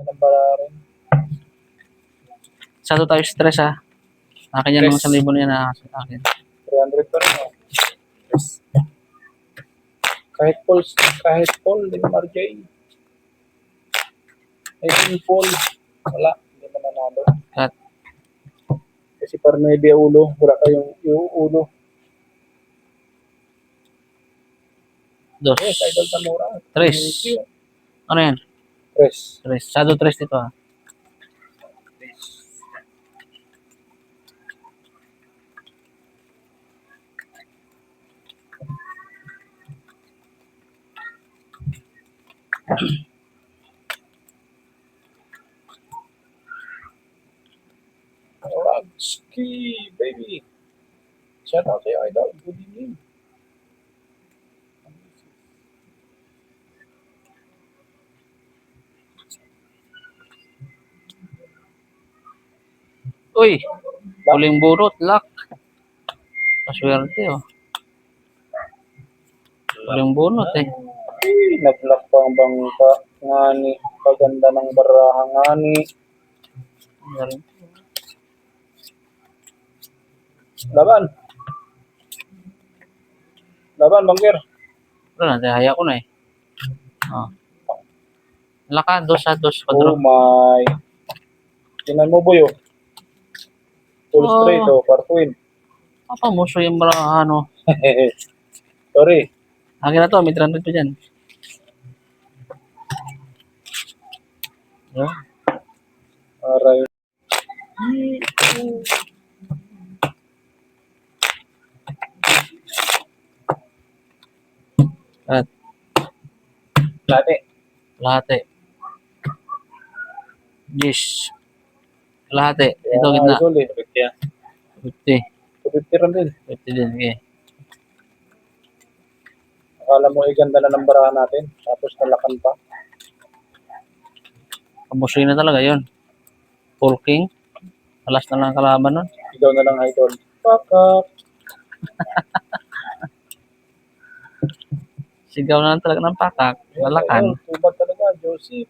Ano ba rin? Sado tayo stress ha. Akin yan Stress. mga 1,000 na yan na akin. 300 pa rin. Oh. Yes. Kahit Paul, di ba RJ? Kahit Paul, wala. Hindi na nanalo. Cut. Kasi parang may ulo. Wala kayong ulo. Dos. Yes, Idol Tamura. Tres. Thank you. Ano yan? Tres. Tres. Sado tres dito ha. Ragski, baby. Shout out sa'yo, Idol. Good evening. Uy! Huling burot. Lock. Paswerte oh. Huling bunot eh. Ay, nag-lock pa ang bangka. Ngani. Paganda ng baraha. Ngani. Laban. Laban, bangkir. Wala na, haya ko na eh. Oh. Laka, dos ha, dos. Oh Quadro. my. Tinan mo, boy, oh. Full Oh. straight, oh. Partuin. Muso yung mga ano. Sorry. Akin na to, may 300 pa dyan. Yeah. Aray. At Lati. lahat eh. Yes. Lahat eh. Ito, Yeah, gitna. Idol, eh. 50. 250 rin din. 50 din. Okay. Akala mo, ganda na ng baraha natin. Tapos nalakan pa. Kamusoy na talaga yun. Full king. Alas na lang kalaban nun. Ikaw na lang, Idol. Pakak. Sigaw na lang talaga ng pakak. Lalakan. Tubad talaga, Joseph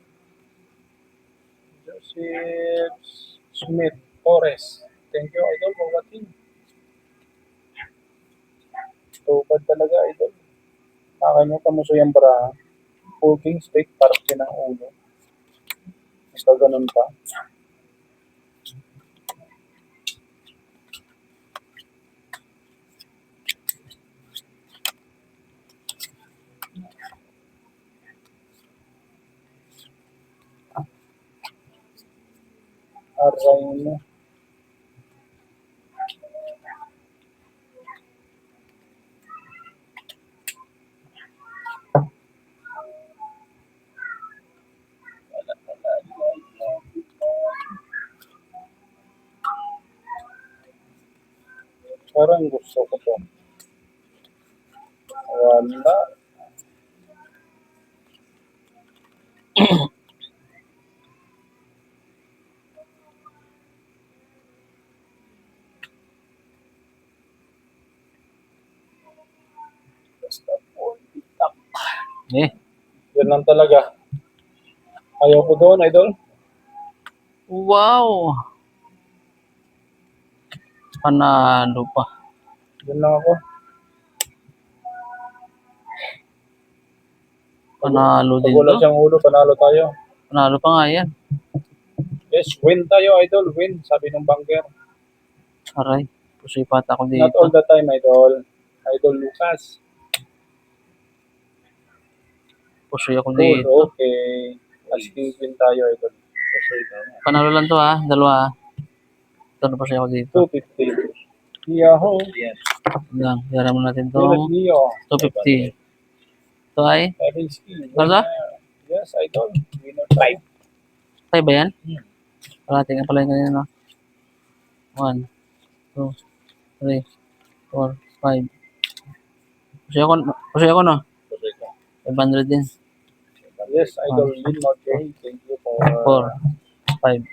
Smith Torres. Thank you, Idol, for watching. Tubad talaga, Idol. Akin nyo, kamuso yung baraha. Full king straight, parang ng ulo. Basta ganun pa. Aray mo. Parang gusto ko to. Wala. Basta po. Eh. Yan lang talaga. Ayaw ko doon, Idol. Wow! Panalo pa. Yan lang ako. Panalo din Pag wala to. siyang ulo, panalo tayo. Panalo pa nga yan. Yes, win tayo, Idol. Win, sabi ng banker. Aray. Pusoy pata ko Not all dito. the time, Idol. Idol Lucas. Pusoy ako Cool, dito. okay. Asking win tayo, Idol. Panalo lang to ha. Dalawa ha. Ito na pusoy ako dito. 250. Yahoo! Yes. Lang. Yaran mo natin to. Neo. 250. Ito ay. Ano? Yes, Idol. Winner 5. Tayo ba yan? Parating ang pala yung kanina no? 1, 2, 3, 4, 5. Pusoy ako no? 500 din. Yes, Idol. Win okay. Thank you for 4, 5.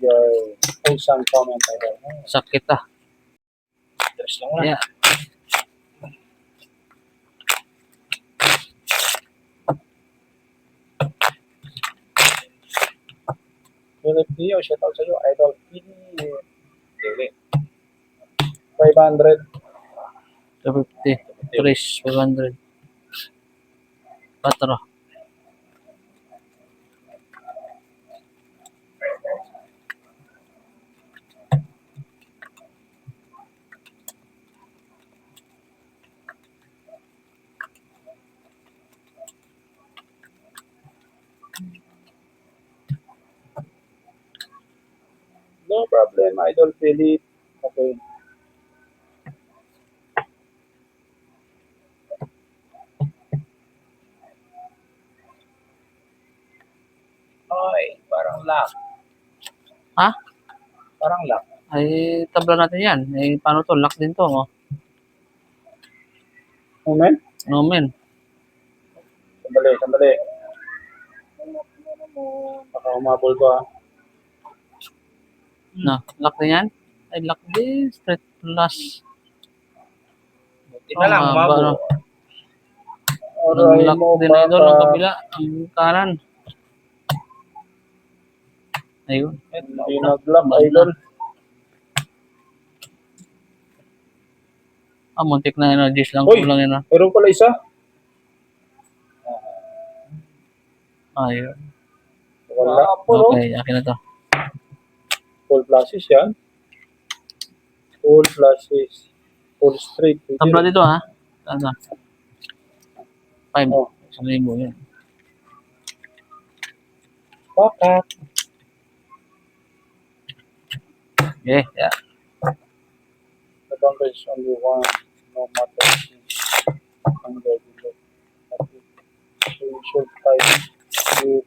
your wholesome comment, Idol. Sakit ah. Tres lang na. Yeah. Philip Dio, shout out sa'yo. Idol Pili. Dili. 500. 250. 3, 500. 4. No problem, Idol Philip. Okay. Ay, parang lock. Ha? Parang lock. Ay, tabla natin yan. Eh, paano to? Lock din to, oh. Moment. No, men. Sandali. Baka humabol ko ah. Na, lock din yan? Ay, lock din. Straight plus. Buti na lang, haba, no? umabo. Aray Nag-lock mo din na idol ang baka. kabila. Ang kanan. Ayun. Hindi nag-lock, Idol. Muntik na energies lang. Uy! Kulang yun, ah. Meron pala isa. Ayun. Wala. Okay, akin na to. Full flashes yan. Full flashes. Full straight. Tabla dito, ha? Ano? 5. Oh. 1,000 yun. Pakat. Okay, yeah. The number is only one. No matter ang regular. So you should fight with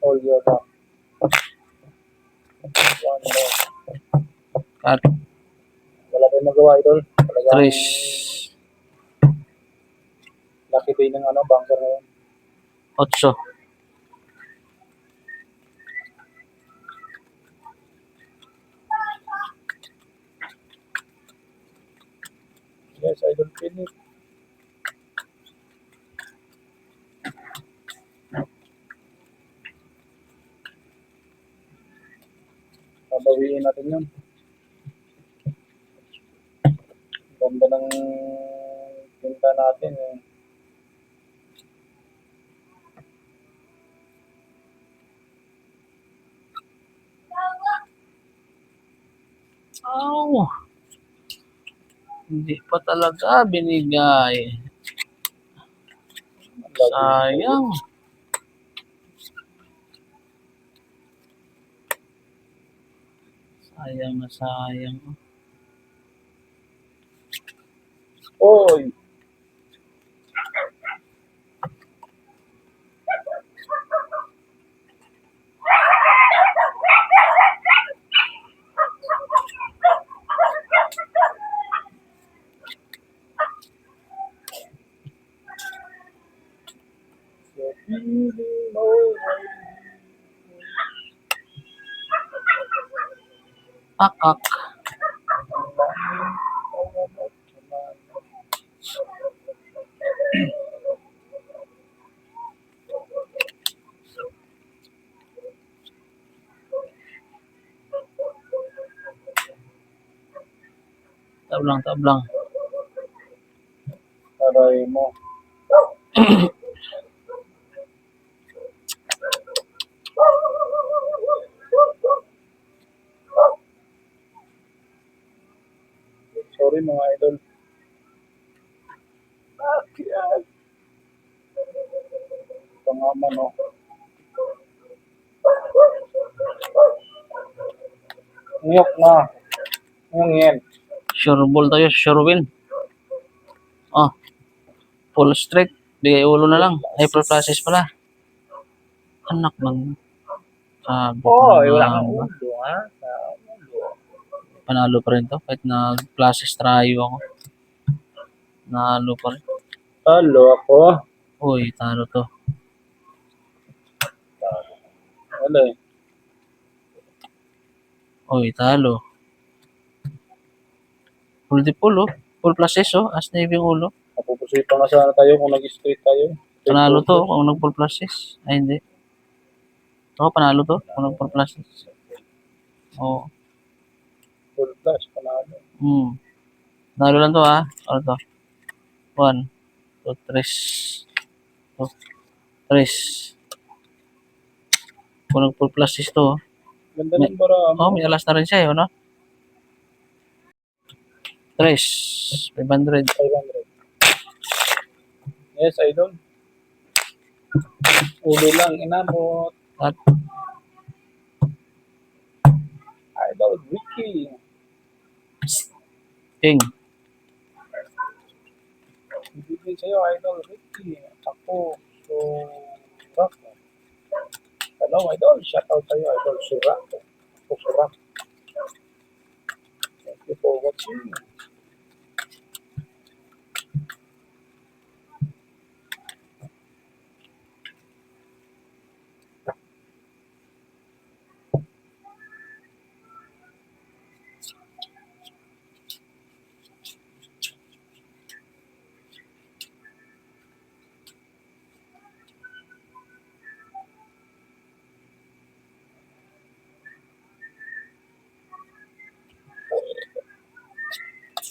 all your luck. One more. Cut. Wala tayong magawa, Idol. Talagang 3. lucky day ng bunker ngayon. 8. Yes, Idol Philip. Babawiin natin yun. Ganda ng tinta natin eh. Oh. Hindi pa talaga binigay. Sayang. Sayang na sayang. Oy! Akak. Tablang. Aray mo. Sorry mga idol. Akyat. Pangaman oh. Ngiyok na. Ngiyok. Sure ball tayo. Sure win. Oh. Full straight. Bigay ulo na lang. Hyper flashes pala. Anak ng sabi ko Wala na kang ba? ulo, ha? Panalo pa rin to. Kahit na flashes trayo ako. Nalo pa rin. Talo ako. Uy, talo to. Wala eh. Uy, talo. Full di full, oh. Full flashes, oh. As na yung ulo. Napupusoy pa nga sana tayo kung nag-straight tayo. Panalo to kung nag full flashes. Ay, hindi. Ako, panalo to. Kung nag-4 plus. Oo. Full plus, panalo. Panalo lang to ha. Ano to? 1, 2, 3. 2, 3. Kung nag-4 plus is to. Ganda ng bara Oh, mo. may alas na rin siya, ano? 3. 500. 500. Yes, idol. Ulo lang, inamot. At Idol, Ricky. King. Ibigay sa'yo, Idol, Ricky. Ako, so, rock. Hello, Idol. Shoutout sa'yo, Idol, Surak. Ako, Surak. Thank you for watching.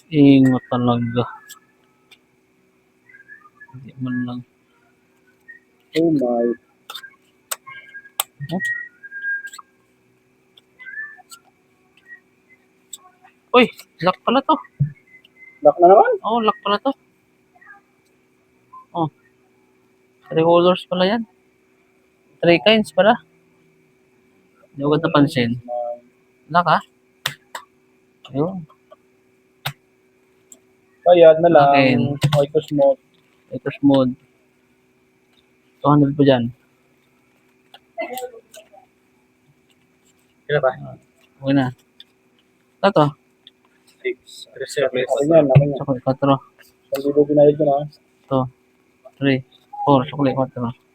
Ingo talaga. Hindi man lang. Oh my. Uy, lock pala to. Lock na naman. Oh, lock pala to. Oh. 3 colors pala yan. 3 kinds pala. Hindi ko ganda pansin. Lock ha? Ayun. Bayad na lang. Akin. Oikos mode. Latest mode. 200 po dyan. Kailan ba? Okay na. Ito to. 6. Reserve Akin yan, akin yan. Chocolate 4. Hindi ko binayad ko na. 2, 3, 4. Chocolate 4.